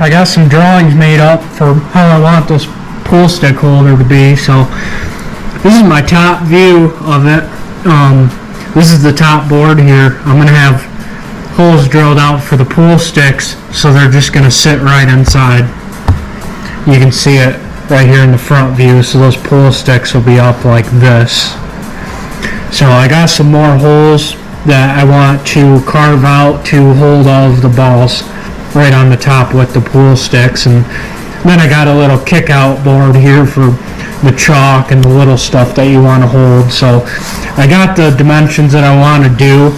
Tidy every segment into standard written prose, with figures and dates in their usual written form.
I got some drawings made up for how I want this pool stick holder to be. So this is my top view of it. This is the top board here. I'm going to have holes drilled out for the pool sticks, so they're just going to sit right inside. You can see it right here in the front view, so those pool sticks will be up like this. So I got some more holes that I want to carve out to hold all of the balls right on the top with the pool sticks, and then I got a little kick out board here for the chalk and the little stuff that you want to hold. So I got the dimensions that I want to do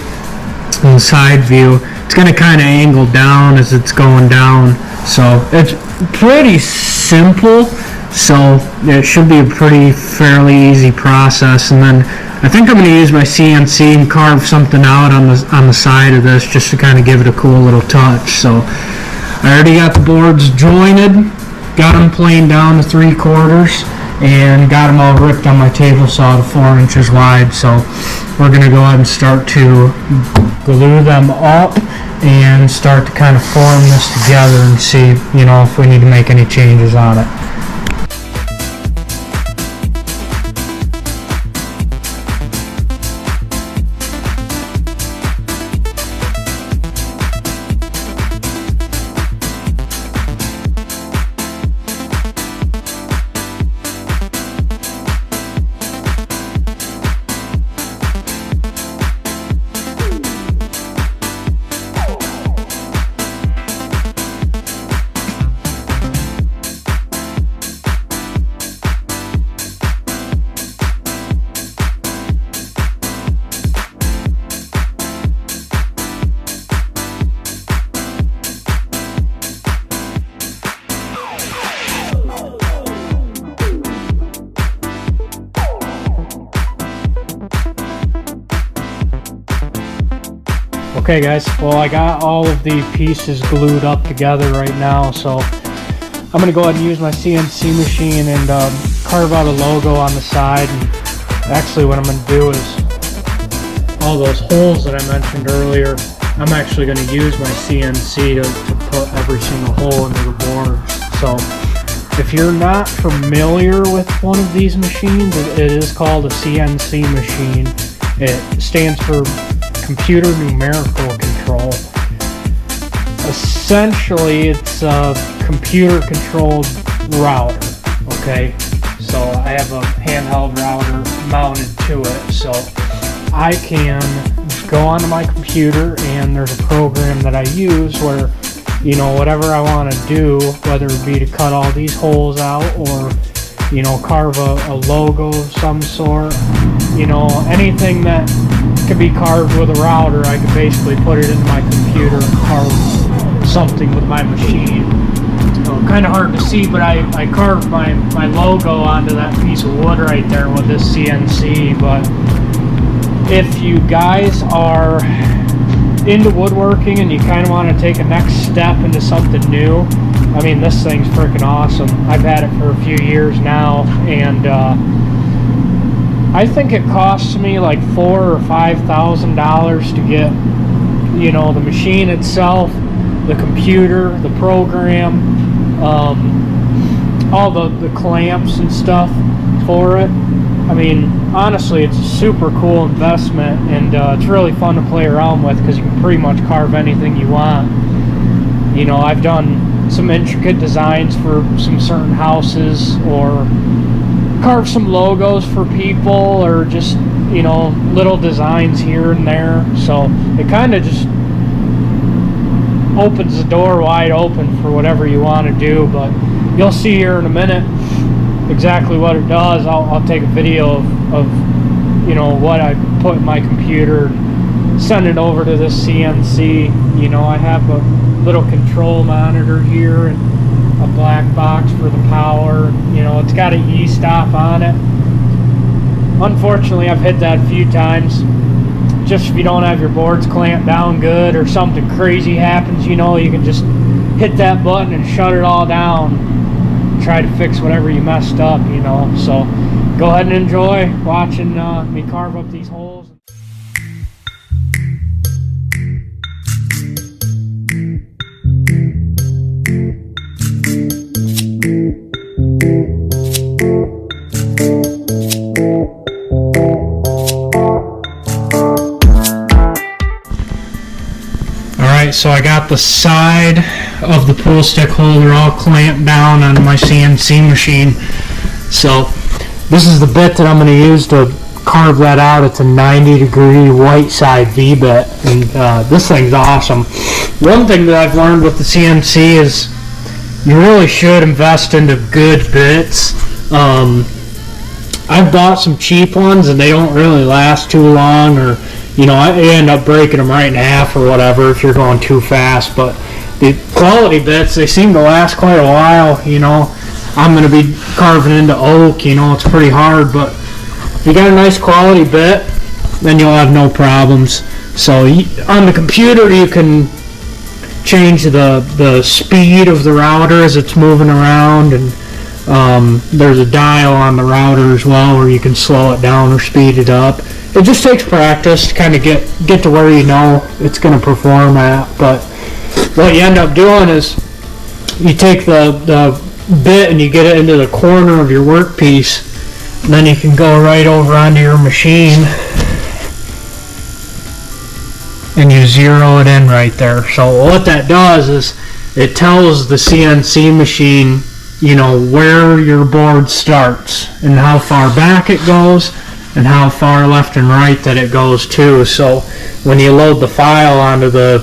in the side view. It's going to kind of angle down as it's going down, so it's pretty simple, so it should be a fairly easy process. And then I think I'm going to use my CNC and carve something out on the side of this just to kind of give it a cool little touch. So I already got the boards jointed, got them planed down to 3/4, and got them all ripped on my table saw to 4 inches wide. So we're going to go ahead and start to glue them up and start to kind of form this together and see, if we need to make any changes on it. Okay guys, well I got all of the pieces glued up together right now, so I'm going to go ahead and use my CNC machine and carve out a logo on the side. And actually what I'm going to do is all those holes that I mentioned earlier, I'm actually going to use my CNC to put every single hole into the boards. So if you're not familiar with one of these machines, it is called a CNC machine. It stands for computer numerical control. Essentially, it's a computer controlled router. Okay, so I have a handheld router mounted to it, so I can go onto my computer and there's a program that I use where, whatever I want to do, whether it be to cut all these holes out or carve a logo of some sort, anything that can be carved with a router, I can basically put it into my computer and carve something with my machine. Kind of hard to see, but I carved my logo onto that piece of wood right there with this CNC. But if you guys are into woodworking and you kind of want to take a next step into something new, I mean, this thing's freaking awesome. I've had it for a few years now, and I think it costs me like $4,000 or $5,000 to get, the machine itself, the computer, the program, all the clamps and stuff for it. I mean, honestly, it's a super cool investment, and it's really fun to play around with because you can pretty much carve anything you want. I've done some intricate designs for some certain houses, or carve some logos for people, or just little designs here and there. So it kind of just opens the door wide open for whatever you want to do. But you'll see here in a minute exactly what it does. I'll take a video of what I put in my computer, send it over to this CNC. I have a little control monitor here and a black box for the power. It's got an e-stop on it. Unfortunately, I've hit that a few times. Just if you don't have your boards clamped down good or something crazy happens, you can just hit that button and shut it all down. Try to fix whatever you messed up, So go ahead and enjoy watching me carve up these holes. got the side of the pool stick holder all clamped down on my CNC machine. So this is the bit that I'm going to use to carve that out. It's a 90-degree white side V-bit, and this thing's awesome. One thing that I've learned with the CNC is you really should invest into good bits. I've bought some cheap ones and they don't really last too long, or you end up breaking them right in half or whatever if you're going too fast. But the quality bits, they seem to last quite a while. I'm going to be carving into oak, it's pretty hard, but if you got a nice quality bit, then you'll have no problems. So on the computer you can change the speed of the router as it's moving around, and there's a dial on the router as well where you can slow it down or speed it up. It just takes practice to kind of get to where it's going to perform at. But what you end up doing is you take the bit and you get it into the corner of your workpiece, and then you can go right over onto your machine and you zero it in right there. So what that does is it tells the CNC machine, where your board starts and how far back it goes and how far left and right that it goes too. So when you load the file onto the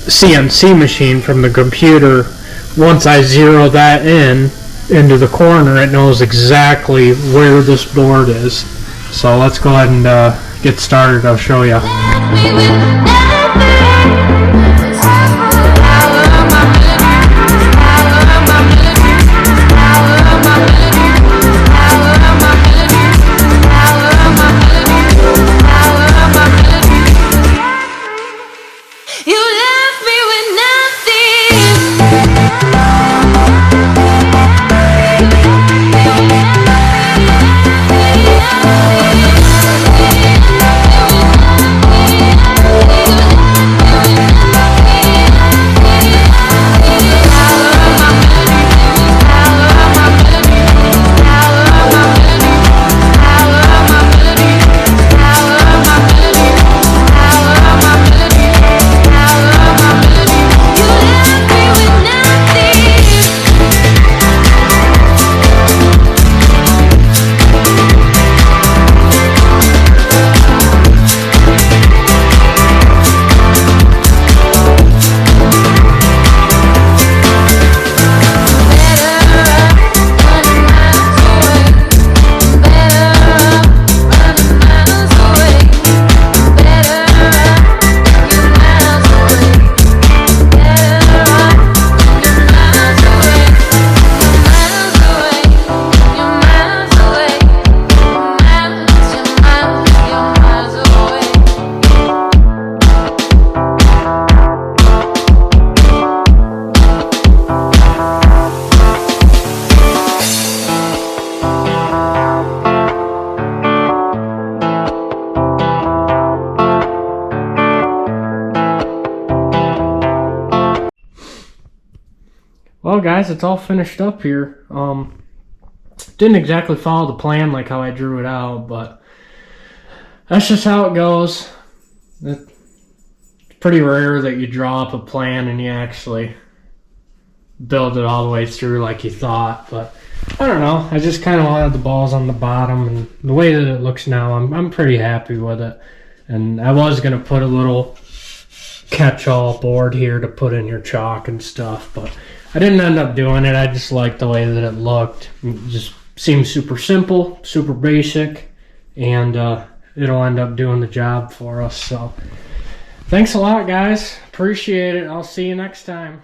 CNC machine from the computer, once I zero that into the corner, it knows exactly where this board is. So let's go ahead and get started. I'll show you. Well guys, it's all finished up here. Didn't exactly follow the plan like how I drew it out, but that's just how it goes. It's pretty rare that you draw up a plan and you actually build it all the way through like you thought. But I don't know, I just kind of wanted the balls on the bottom, and the way that it looks now, I'm pretty happy with it. And I was going to put a little catch-all board here to put in your chalk and stuff, but I didn't end up doing it. I just liked the way that it looked. It just seems super simple, super basic, and it'll end up doing the job for us. So thanks a lot, guys. Appreciate it. I'll see you next time.